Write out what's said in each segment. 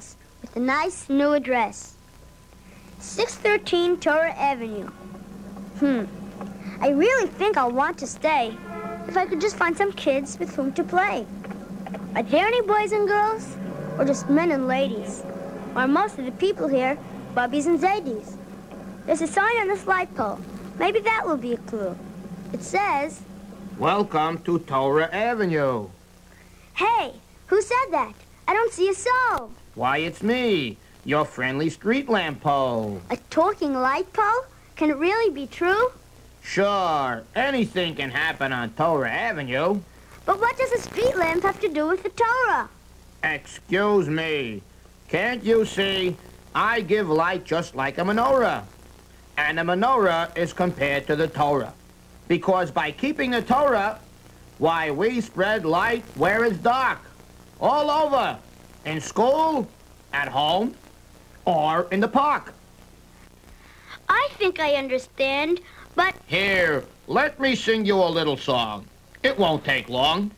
house with a nice new address. 613 Torah Avenue. I really think I'll want to stay if I could just find some kids with whom to play. Are there any boys and girls? Or just men and ladies? Or are most of the people here Bubbies and Zadies? There's a sign on this light pole. Maybe that will be a clue. It says, "Welcome to Torah Avenue." Hey, who said that? I don't see a soul. Why, it's me, your friendly street lamp pole. A talking light pole? Can it really be true? Sure, anything can happen on Torah Avenue. But what does a street lamp have to do with the Torah? Excuse me. Can't you see? I give light just like a menorah. And a menorah is compared to the Torah. Because by keeping the Torah, why, we spread light where it's dark. All over. In school, at home, or in the park. I think I understand, but... Here, let me sing you a little song. It won't take long.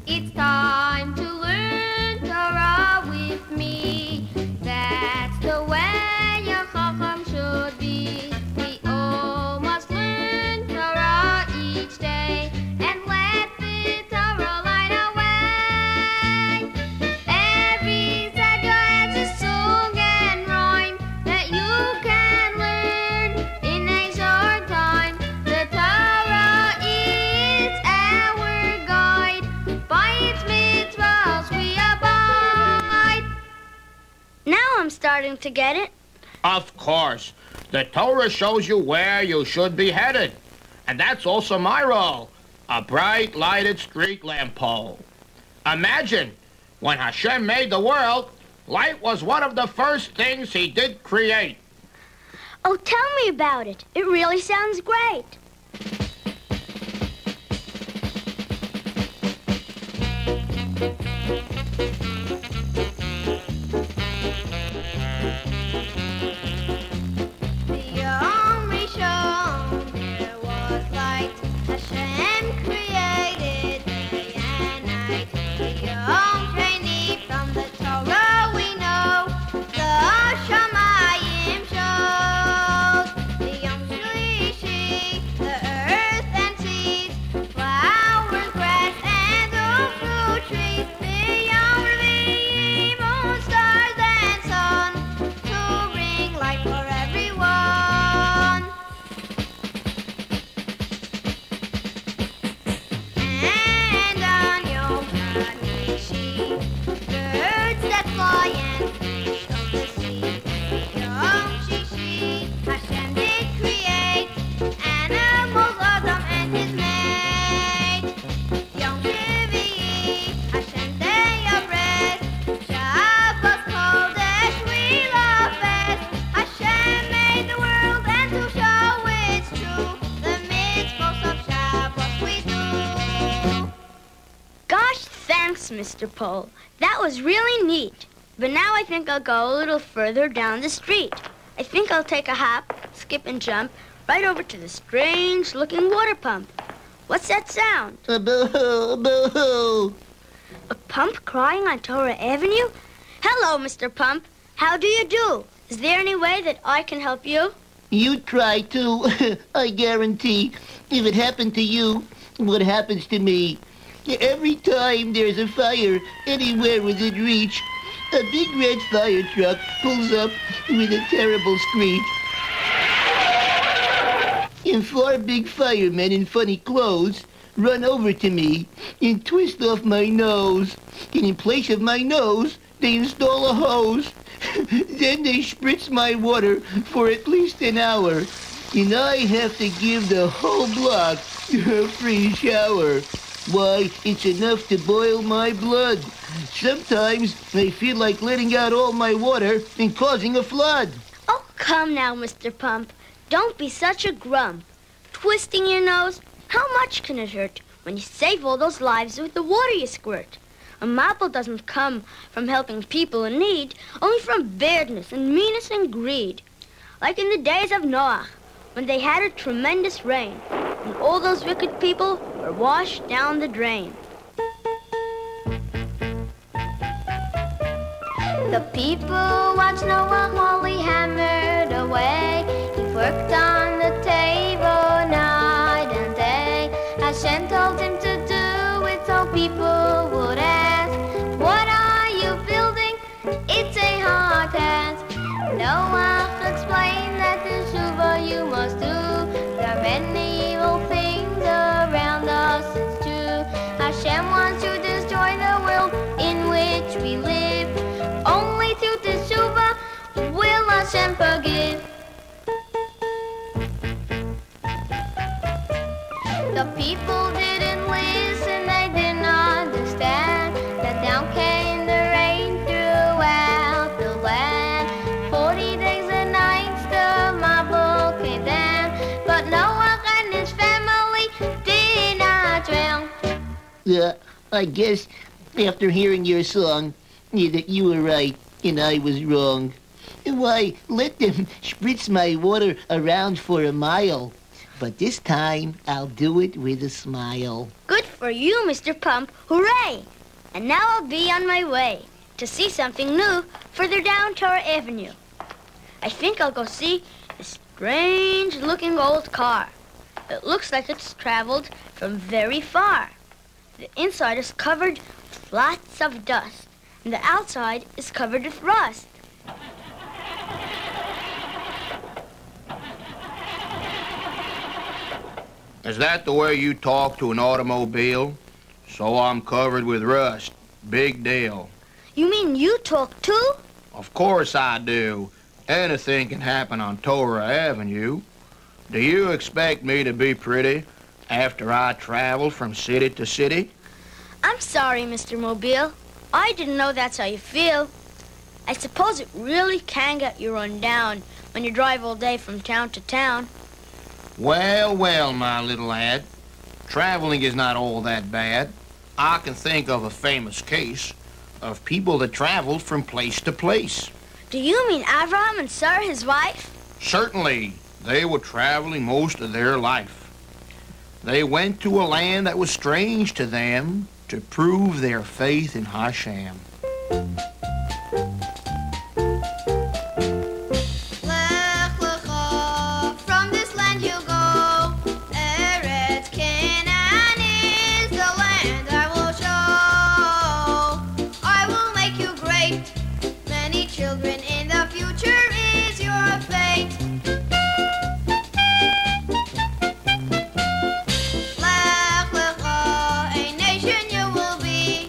It's time to learn Torah with me. That's the way your Chacham should be. We all must learn Torah each day and let the Torah light our way. Every Saturday has a song and rhyme that you can learn in a short time. The Torah is our guide. By its mitzvahs we abide. Now I'm starting to get it. Of course. The Torah shows you where you should be headed. And that's also my role. A bright lighted street lamp pole. Imagine, when Hashem made the world, light was one of the first things he did create. Oh, tell me about it. It really sounds great. Beyond Rishon there was light. Hashem created day and night. Beyond Sheni from the Torah we know the Shamayim shows. Beyond Shlishi the earth and seas, flowers, grass, and all fruit trees. Beyond Revi'im, moon, stars, and sun to bring light for everyone. And on Yom HaNishi, birds that fly and fish of the sea. Yom Shishi, Hashem did create animals, Adam and his mate. Yom Shvi'i, Hashem day of rest. Shabbos Kodesh we love best. Hashem made the world and to show it's true, the mitzvos of Shabbos we do. Gosh, thanks, Mr. Pole. That was really neat. But now I think I'll go a little further down the street. I think I'll take a hop, skip, and jump right over to the strange-looking water pump. What's that sound? Boo-hoo, boo-hoo. A pump crying on Torah Avenue? Hello, Mr. Pump. How do you do? Is there any way that I can help you? You try to. I guarantee. If it happened to you, what happens to me? Every time there's a fire anywhere within reach, a big red fire truck pulls up with a terrible screech. And four big firemen in funny clothes run over to me and twist off my nose. And in place of my nose, they install a hose. Then they spritz my water for at least an hour. And I have to give the whole block a free shower. Why, it's enough to boil my blood. Sometimes I feel like letting out all my water and causing a flood. Oh, come now, Mr. Pump. Don't be such a grump. Twisting your nose? How much can it hurt when you save all those lives with the water you squirt? A maple doesn't come from helping people in need, only from badness and meanness and greed. Like in the days of Noah, when they had a tremendous rain, and all those wicked people were washed down the drain. The people watched Noah while he hammered away. He worked on the table night and day. Hashem told him to do it so people would ask, "What are you building? It's a hard task." Noah explained that the Shuvah you must do. There are many evil things around us, it's true. Hashem wants to destroy the world in which we live. Only through the Shuvah will Hashem forgive. The people didn't listen, they didn't understand that down came the rain throughout the land. 40 days and nights the marble came down, but Noah and his family did not drown. I guess after hearing your song, that you were right and I was wrong. Why, let them spritz my water around for a mile. But this time, I'll do it with a smile. Good for you, Mr. Pump. Hooray! And now I'll be on my way to see something new further down Torah Avenue. I think I'll go see this strange-looking old car. It looks like it's traveled from very far. The inside is covered with lots of dust, and the outside is covered with rust. Is that the way you talk to an automobile? So I'm covered with rust. Big deal. You mean you talk too? Of course I do. Anything can happen on Torah Avenue. Do you expect me to be pretty after I travel from city to city? I'm sorry, Mr. Mobile. I didn't know that's how you feel. I suppose it really can get you run down when you drive all day from town to town. Well, well, my little lad. Traveling is not all that bad. I can think of a famous case of people that traveled from place to place. Do you mean Abraham and Sarah, his wife? Certainly. They were traveling most of their life. They went to a land that was strange to them to prove their faith in Hashem. From this land you go. Eretz Canaan is the land I will show. I will make you great. Many children in the future is your fate. Lech Lecha, a nation you will be.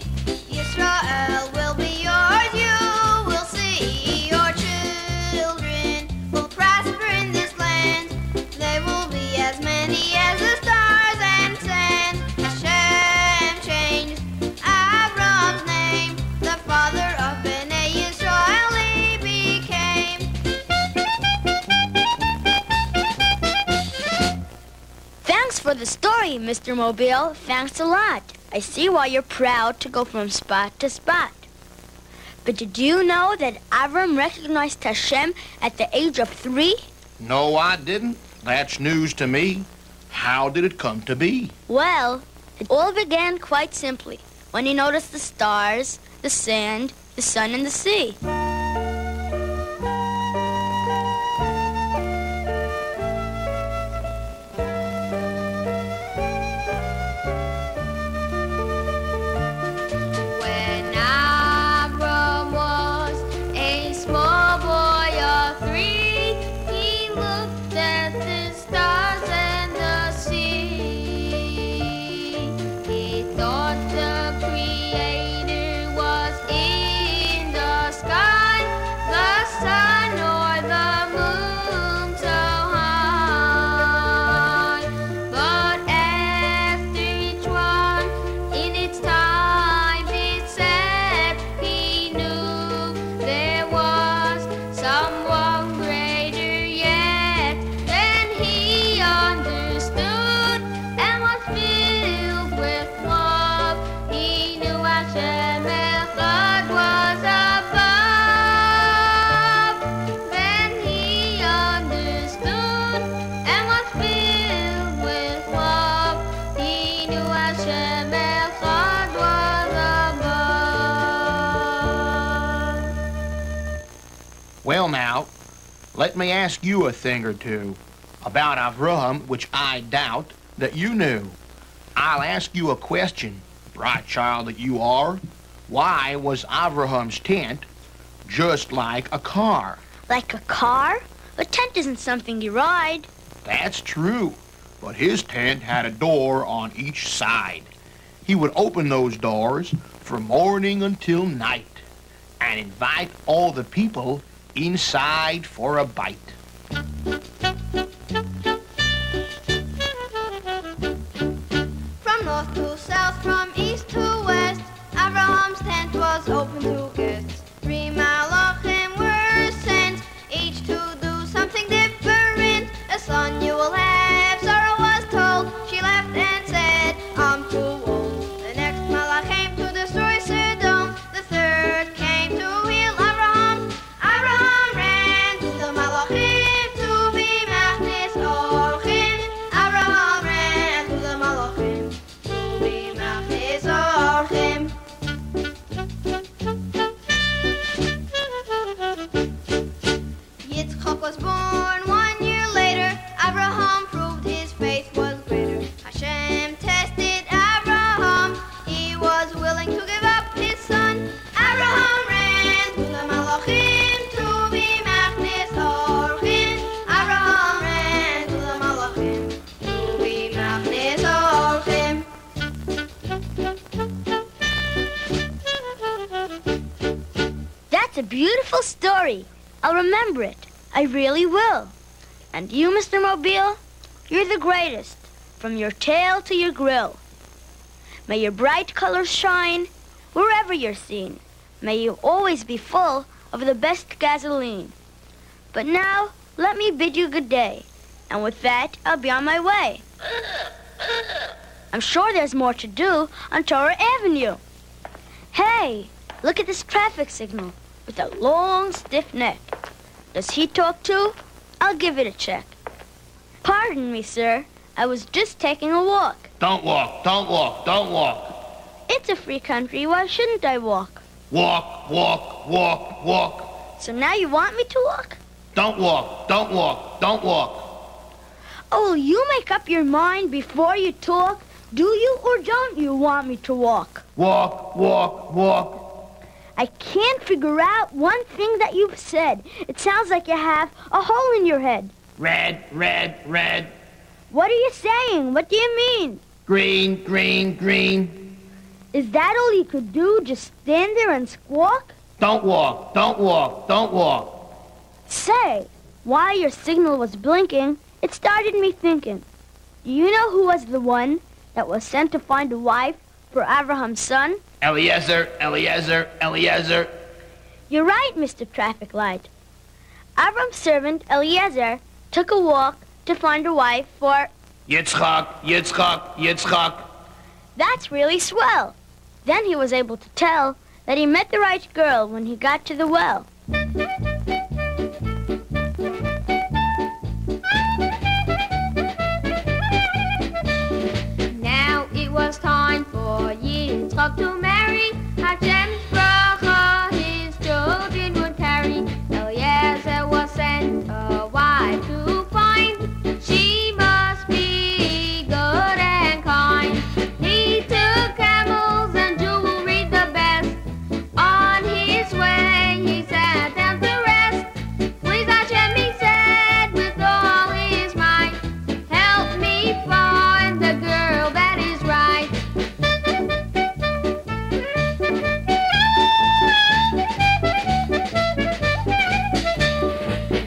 Yisrael will be yours, you will see. Your children will prosper in this land. They will be as many as the stars and sand. Hashem changed Avram's name. The father of Bnei Yisrael he became. Thanks for the story, Mr. Mobile. Thanks a lot. I see why you're proud to go from spot to spot. But did you know that Avram recognized Hashem at the age of 3? No, I didn't. That's news to me. How did it come to be? Well, it all began quite simply when he noticed the stars, the sand, the sun, and the sea. When Abram was a small boy of 3, he looked at the stars and the sea. He thought the Creator was in the sky. let me ask you a thing or two about Avraham, which I doubt that you knew. I'll ask you a question, bright child that you are. Why was Avraham's tent just like a car? Like a car? A tent isn't something you ride. That's true, but his tent had a door on each side. He would open those doors from morning until night and invite all the people inside for a bite. From north to south, from east to west, Abraham's tent was open to guests. 3 malachim were sent, each to do something different. A son you will have, Sarah was told. She laughed and said, I'm too old. The next malach came to destroy Sodom. The third came to heal Abraham. Abraham ran to the malachim to be machnis orchim. Abraham ran to the malachim to be machnis orchim. Yitzchak was born 1 year later. Abraham proved his faith was greater. Hashem tested Abraham. He was willing to give up his son. Abraham ran to the malachim to be machnis orchim. Abraham ran to the malachim to be machnis orchim. That's a beautiful story. I'll remember it. I really will. And you, Mr. Mobile, you're the greatest, from your tail to your grill. May your bright colors shine wherever you're seen. May you always be full of the best gasoline. But now, let me bid you good day. And with that, I'll be on my way. I'm sure there's more to do on Torah Avenue. Hey, look at this traffic signal with a long, stiff neck. Does he talk too? I'll give it a check. Pardon me, sir. I was just taking a walk. Don't walk, don't walk, don't walk. It's a free country. Why shouldn't I walk? Walk, walk, walk, walk. So now you want me to walk? Don't walk, don't walk, don't walk. Oh, you make up your mind before you talk? Do you or don't you want me to walk? Walk, walk, walk. I can't figure out one thing that you've said. It sounds like you have a hole in your head. Red, red, red. What are you saying? What do you mean? Green, green, green. Is that all you could do? Just stand there and squawk? Don't walk, don't walk, don't walk. Say, while your signal was blinking, it started me thinking. Do you know who was the one that was sent to find a wife for Abraham's son? Eliezer, Eliezer, Eliezer. You're right, Mr. Traffic Light. Avram's servant, Eliezer, took a walk to find a wife for... Yitzchak, Yitzchak, Yitzchak. That's really swell. Then he was able to tell that he met the right girl when he got to the well. Now it was time for Yitzchak to marry. Hashem's bracha his children would carry. Eliezer was sent a wife to find. She must be good and kind. He took camels and jewelry the best. On his way he sat down to rest. Please Hashem, he said with all his might, help me find the girl that is right.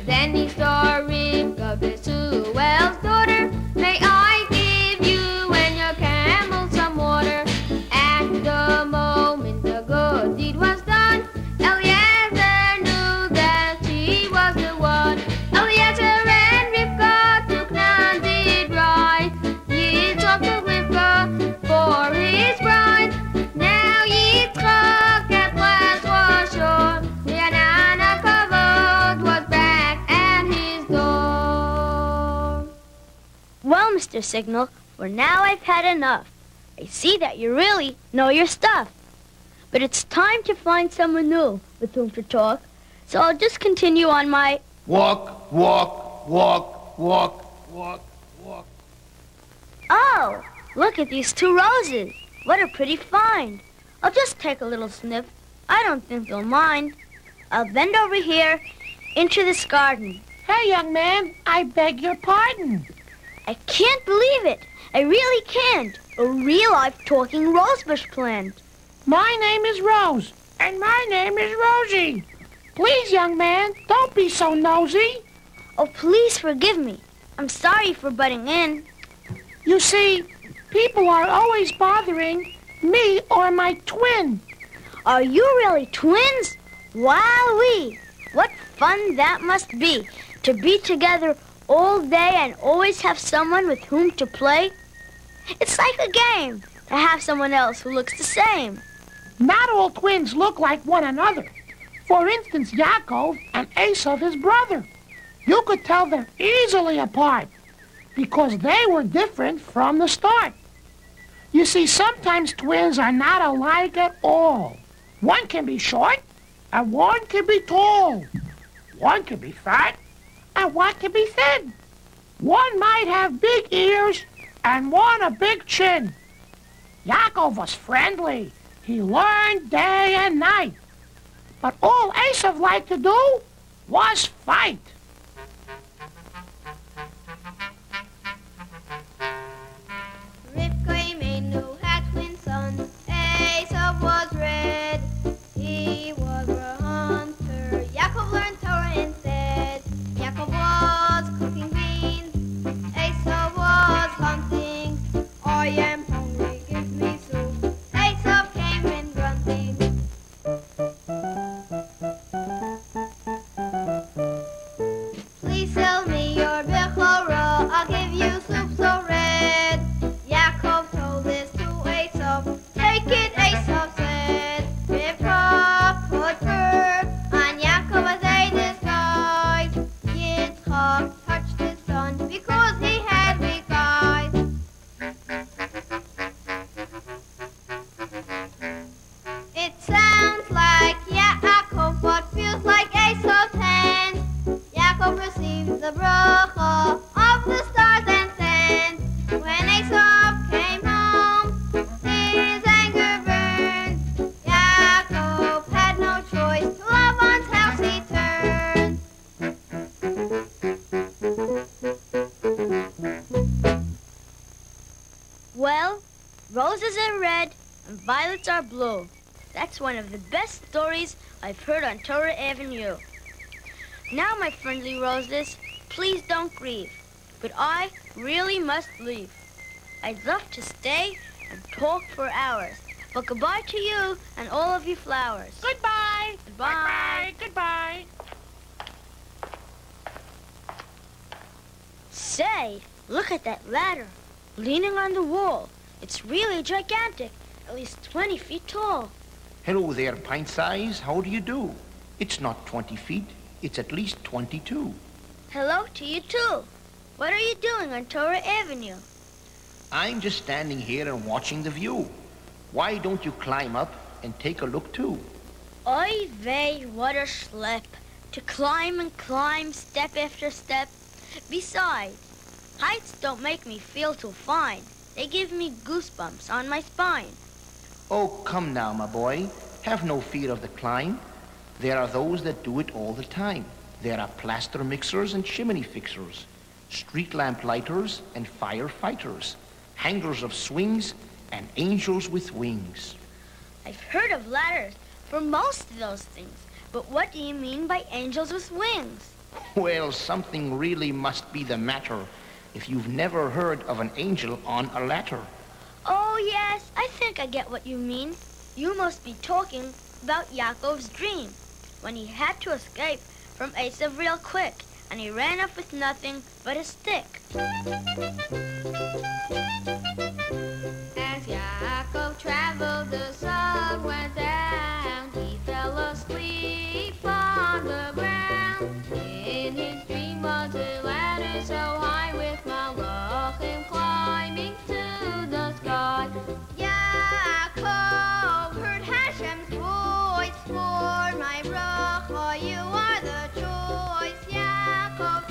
Then he saw Rivka, Bethuel's daughter. May I give you and your camel some water? At the moment the good deed was done, Eliezer knew that she was the one. Eliezer and Rivka took none did right. Yitzchak took Rivka for his bride. Now Yitzchak at last was sure Rihanna Kavod was back at his door. Well, Mr. Signal, for now I've had enough. I see that you really know your stuff. But it's time to find someone new with whom to talk, so I'll just continue on my... Walk, walk, walk, walk, walk, walk. Oh, look at these 2 roses. What a pretty find. I'll just take a little snip. I don't think they'll mind. I'll bend over here into this garden. Hey, young man, I beg your pardon. I can't believe it. I really can't. A real-life talking rosebush plant. My name is Rose, and my name is Rosie. Please, young man, don't be so nosy. Oh, please forgive me. I'm sorry for butting in. You see, people are always bothering me or my twin. Are you really twins? Wowee! What fun that must be, to be together all day and always have someone with whom to play. It's like a game, to have someone else who looks the same. Not all twins look like one another. For instance, Yaakov and Esav, his brother. You could tell them easily apart because they were different from the start. You see, sometimes twins are not alike at all. One can be short, and one can be tall. One can be fat, and one can be thin. One might have big ears, and one a big chin. Yaakov was friendly. He learned day and night. But all Esav liked to do was fight. Rivka Imenu had twin sons. Esav was red. He was a hunter. Yaakov learned Torah instead. Yaakov was cooking beans. Esav was hunting. I am hungry, give me soup. Esav came in grunting. Please sell me your bechorah. I'll give you soup so red. Yaakov told this to Esav. Take it, Esav said. Rivka put fur on Yaakov as a disguise. Yitzchak touched his son because he had weak eyes. It sounds like Yaakov, but feels like Esav's hand. Yaakov received the bracha of the stars and sand. When Esav came home, his anger burned. Yaakov had no choice. To Laban's house he turned. Well, roses are red and violets are blue. That's one of the best stories I've heard on Torah Avenue. Now, my friendly roses, please don't grieve, but I really must leave. I'd love to stay and talk for hours, but goodbye to you and all of you flowers. Goodbye. Goodbye. Goodbye. Say, look at that ladder, leaning on the wall. It's really gigantic, at least 20 feet tall. Hello there, pint size. How do you do? It's not 20 feet. It's at least 22. Hello to you, too. What are you doing on Torah Avenue? I'm just standing here and watching the view. Why don't you climb up and take a look, too? Oy vey, what a schlep. To climb and climb, step after step. Besides, heights don't make me feel too fine. They give me goosebumps on my spine. Oh, come now, my boy. Have no fear of the climb. There are those that do it all the time. There are plaster mixers and chimney fixers, street lamp lighters and firefighters, hangers of swings and angels with wings. I've heard of ladders for most of those things, but what do you mean by angels with wings? Well, something really must be the matter if you've never heard of an angel on a ladder. Oh, yes, I think I get what you mean. You must be talking about Yaakov's dream, when he had to escape from Esav real quick, and he ran up with nothing but a stick. As Yaakov traveled, the sun went down. He fell asleep on the ground. In his dream was a ladder so high with malachim climbing to the sky. Yaakov heard Hashem's voice. For my bracha, you are the choice. Yaakov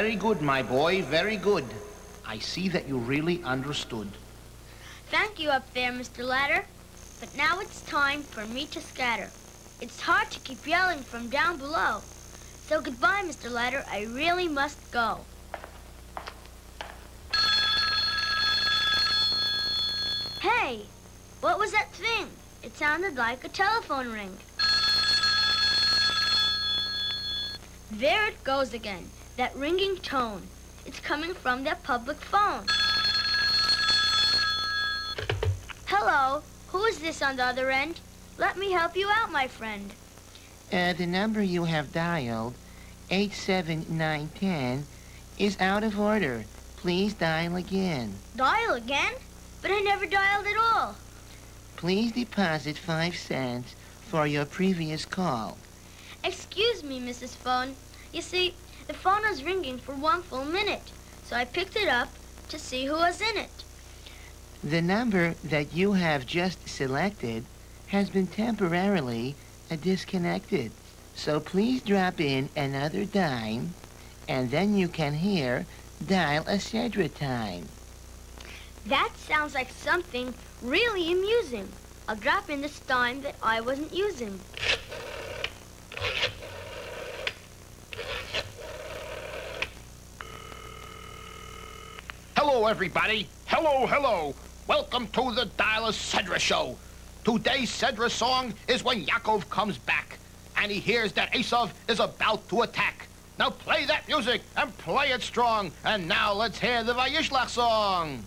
Very good, my boy, very good. I see that you really understood. Thank you up there, Mr. Ladder. But now it's time for me to scatter. It's hard to keep yelling from down below. So goodbye, Mr. Ladder. I really must go. Hey, what was that thing? It sounded like a telephone ring. There it goes again, that ringing tone. It's coming from that public phone. Hello, who is this on the other end? Let me help you out, my friend. The number you have dialed, 87910, is out of order. Please dial again. Dial again? But I never dialed at all. Please deposit 5 cents for your previous call. Excuse me, Mrs. Phone. You see, the phone was ringing for 1 full minute, so I picked it up to see who was in it. The number that you have just selected has been temporarily disconnected. So please drop in another dime, and then you can hear dial a cedra time. That sounds like something really amusing. I'll drop in this dime that I wasn't using. Hello, everybody. Hello, hello. Welcome to the Dial a Cedra Show. Today's Cedra song is when Yaakov comes back, and he hears that Esav is about to attack. Now play that music, and play it strong. And now let's hear the Vayishlach song.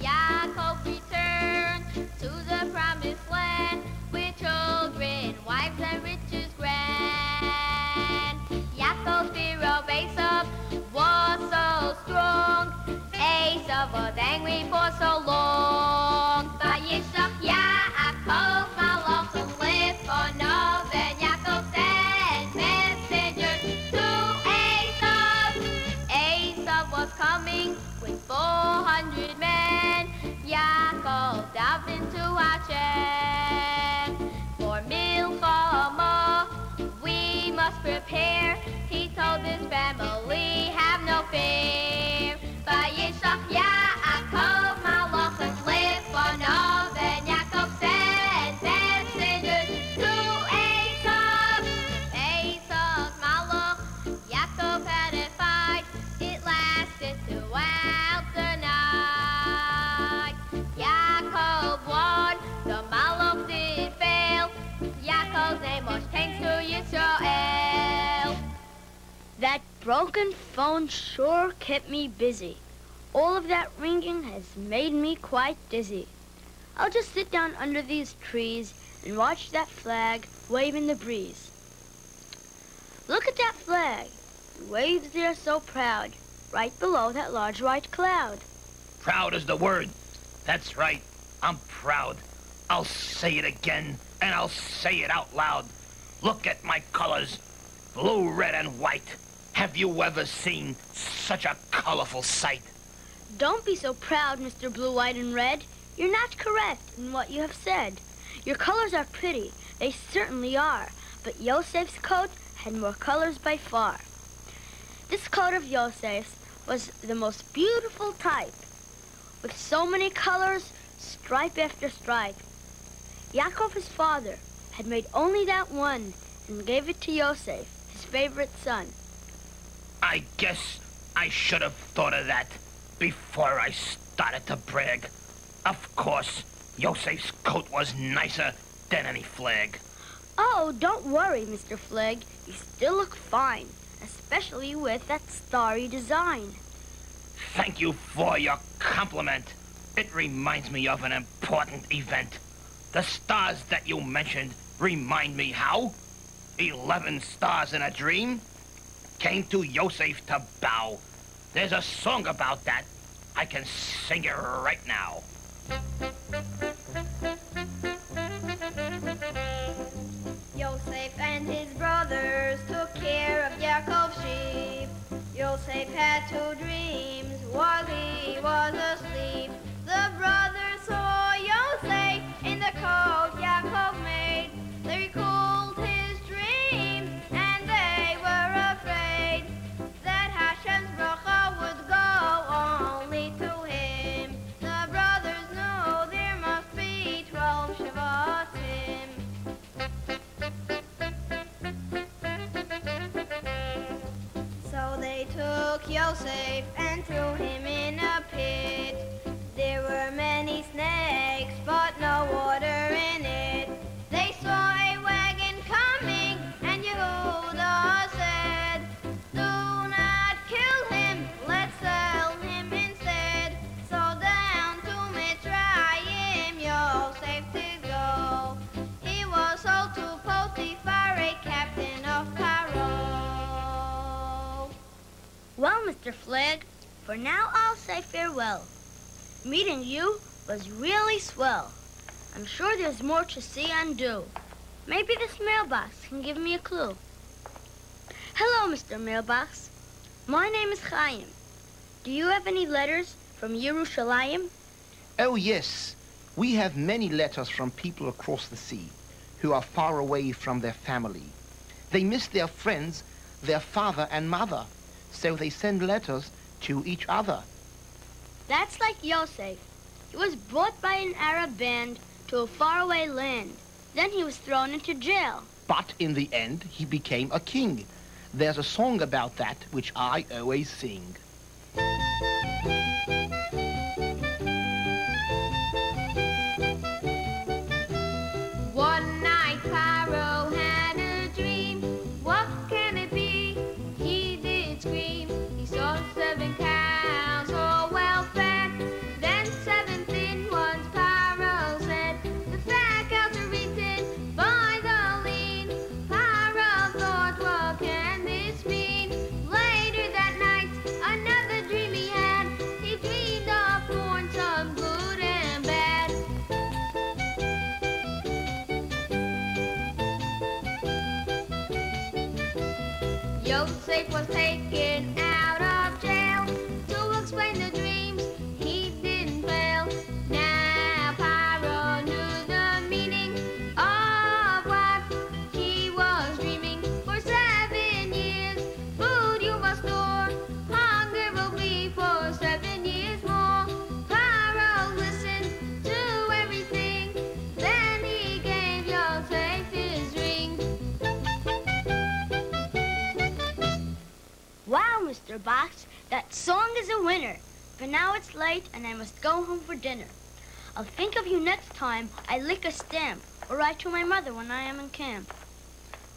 Yaakov returned to the promised land with children, wives, and riches grand. Yaakov's fear of Esav was so strong. Esav was angry for so long. Vayishlach Yaakov malachim lefonav, and Yaakov sent messengers to Esav. Esav was coming with 400 men. Yaakov dived into Hashem. For milchama we must prepare. He told his family, have no fear. Vayishlach Yaakov malachim lefonav, and Yaakov sent messengers to Esav. Esav's malach, Yaakov had a fight. It lasted throughout the night. Yaakov won, the malach did fail. Yaakov's name was changed to Yisrael. That broken phone sure kept me busy. All of that ringing has made me quite dizzy. I'll just sit down under these trees and watch that flag wave in the breeze. Look at that flag. It waves there so proud, right below that large white cloud. Proud is the word. That's right. I'm proud. I'll say it again, and I'll say it out loud. Look at my colors, blue, red, and white. Have you ever seen such a colorful sight? Don't be so proud, Mr. Blue, White, and Red. You're not correct in what you have said. Your colors are pretty. They certainly are. But Yosef's coat had more colors by far. This coat of Yosef's was the most beautiful type, with so many colors, stripe after stripe. Yaakov, his father, had made only that one and gave it to Yosef, his favorite son. I guess I should have thought of that before I started to brag. Of course, Yosef's coat was nicer than any flag. Oh, don't worry, Mr. Flag. You still look fine, especially with that starry design. Thank you for your compliment. It reminds me of an important event. The stars that you mentioned remind me how 11 stars in a dream came to Yosef to bow. There's a song about that. I can sing it right now. Yosef and his brothers took care of Yaakov's sheep. Yosef had 2 dreams while he was asleep. The brothers saw Yosef took Yosef and threw him in a pit. There were many snakes, but no water in it. They saw a wagon coming, and Yehuda said, "Do not kill him, let's sell him instead." So down to Mitzrayim Yosef did go. He was sold to Potiphar, a captain of Paro. Well, Mr. Flagg, for now I'll say farewell. Meeting you was really swell. I'm sure there's more to see and do. Maybe this mailbox can give me a clue. Hello, Mr. Mailbox. My name is Chaim. Do you have any letters from Yerushalayim? Oh, yes. We have many letters from people across the sea who are far away from their family. They miss their friends, their father and mother, so they send letters to each other. That's like Yosef. He was brought by an Arab band to a faraway land. Then he was thrown into jail. But in the end, he became a king. There's a song about that which I always sing. One night Pharaoh had a dream. What can it be? He did scream. He saw 7 cows all well fed. Then 7 thin ones, Pharaoh said. The fat cows are eaten by the lean. Pharaoh thought, what can this mean? Later that night, another dream he had. He dreamed of corn, some good and bad. Yosef was taken out of jail to explain the dreams. He didn't fail. Now Pharaoh knew the meaning of what he was dreaming. For 7 years, food you must store. Hunger will be for 7 years more. Pharaoh listened to everything. Then he gave Yosef his ring. Wow, Mr. Box, that song is a winner. But now it's late and I must go home for dinner. I'll think of you next time I lick a stamp or write to my mother when I am in camp.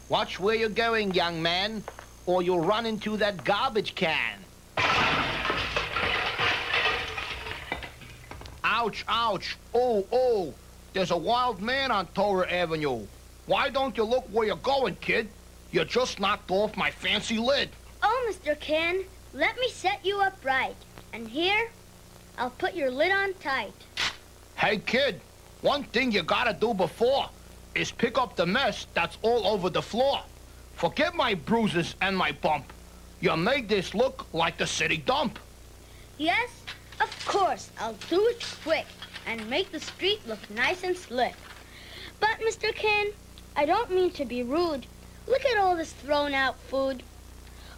Watch where you're going, young man, or you'll run into that garbage can. Ouch, ouch. Oh, oh. There's a wild man on Torah Avenue. Why don't you look where you're going, kid? You just knocked off my fancy lid. Oh, Mr. Ken, let me set you up right. And here, I'll put your lid on tight. Hey, kid, one thing you gotta do before is pick up the mess that's all over the floor. Forget my bruises and my bump. You made this look like the city dump. Yes, of course, I'll do it quick and make the street look nice and slick. But, Mr. Ken, I don't mean to be rude. Look at all this thrown out food.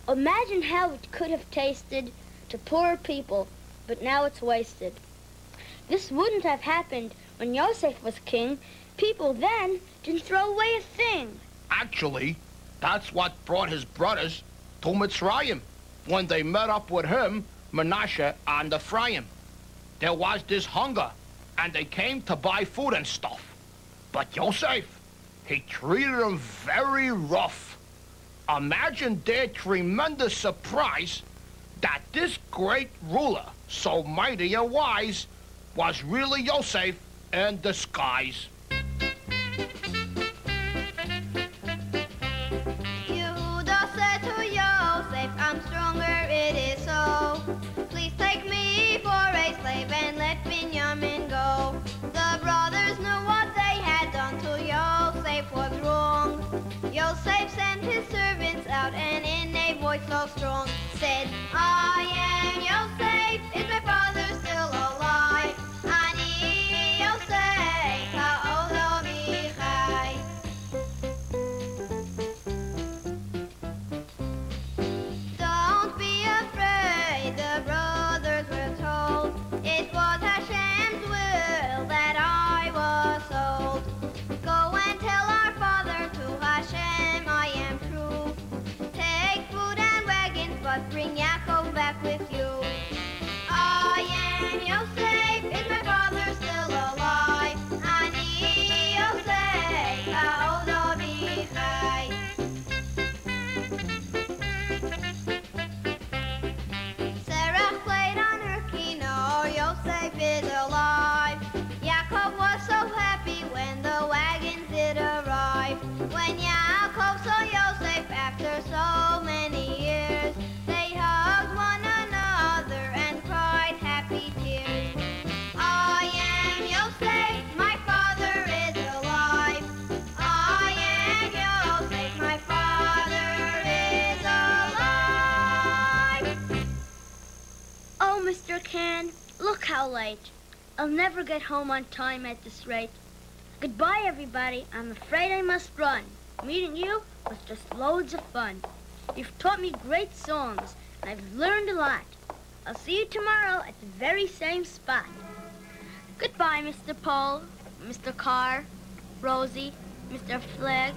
Imagine how it could have tasted to poor people, but now it's wasted. This wouldn't have happened when Yosef was king. People then didn't throw away a thing. Actually, that's what brought his brothers to Mitzrayim when they met up with him, Menashe and Ephraim. There was this hunger, and they came to buy food and stuff. But Yosef, he treated them very rough. Imagine their tremendous surprise that this great ruler, so mighty and wise, was really Yosef in disguise. Yehuda said to Yosef, I'm stronger, it is so. Please take me for a slave and let Binyamin go. The brothers knew what they had done to Yosef was wrong. Yosef sent his servants out and in a voice so strong said, I am Yosef, is my father still alive? Ani Yosef, ha'olam ichai. Don't be afraid, the brothers were told. It was Hashem's will that I was sold. Go and tell our father to Hashem I am true. Take food and wagons, but bring Yaakov back. Mr. Can. Look how late. I'll never get home on time at this rate. Goodbye, everybody. I'm afraid I must run. Meeting you was just loads of fun. You've taught me great songs, and I've learned a lot. I'll see you tomorrow at the very same spot. Goodbye, Mr. Pole, Mr. Carr, Rosie, Mr. Flegg,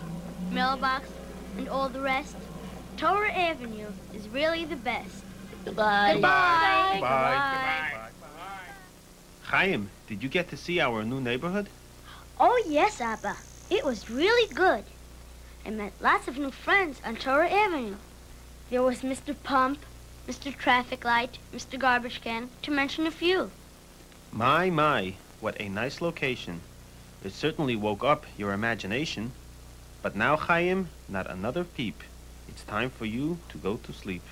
Mailbox, and all the rest. Torah Avenue is really the best. Goodbye. Goodbye. Goodbye. Chaim, did you get to see our new neighborhood? Oh, yes, Abba. It was really good. I met lots of new friends on Torah Avenue. There was Mr. Pump, Mr. Traffic Light, Mr. Garbage Can, to mention a few. My, what a nice location. It certainly woke up your imagination. But now, Chaim, not another peep. It's time for you to go to sleep.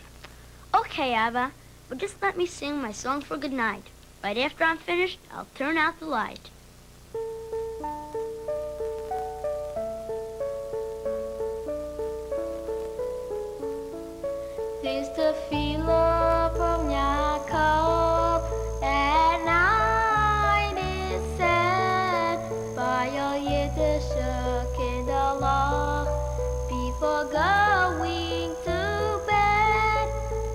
Okay, Abba, but just let me sing my song for goodnight. Right after I'm finished, I'll turn out the light. This the feeler from Yaakov, and night is sad by your Yiddish kinderlach. Before going to bed,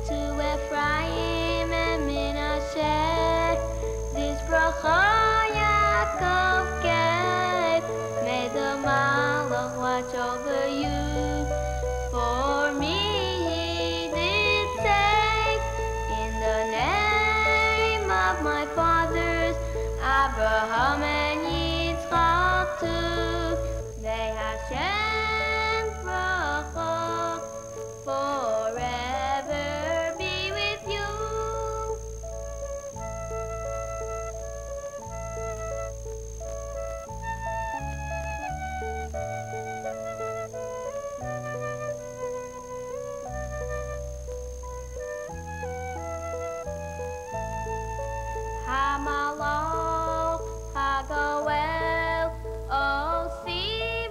to Ephraim and Menashe, this bracha Yaakov gave. May the Malach watch over you. For me he did say, in the name of my fathers, Abraham and Yitzchak too, may Hashem bracha forever be with you. Hamalach Hagoel Osi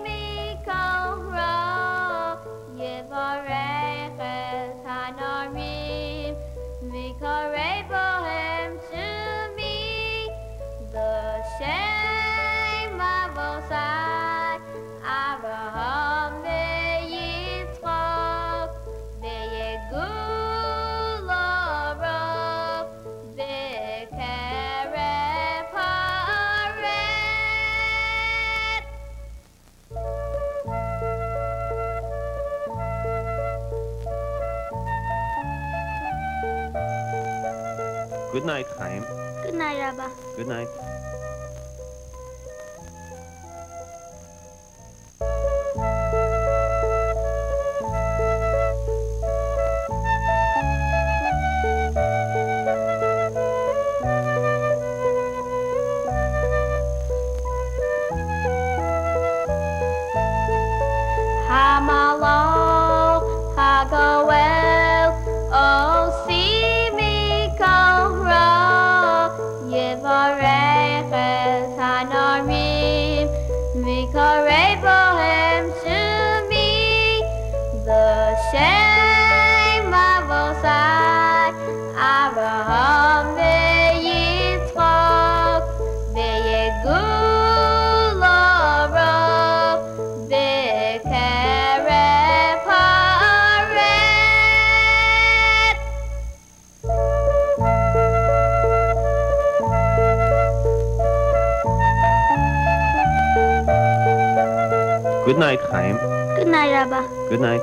Mikol Ra Yevarech Es Hanarim Vikarei Bohem to me the Shem Avosai Abraham veYitzchak veYegul Ora Bekeref Haaretz. Good night, Chaim. Good night, Abba. Good night. Hamalach Hagoel Osi Mikol Ra Yevarech Es Hanarim Vikarei Bohem to me the Shem Avosai Abraham veYitzchak veYegul Ora Bekeref Haaretz. Good night, Chaim. Good night, Abba. Good night.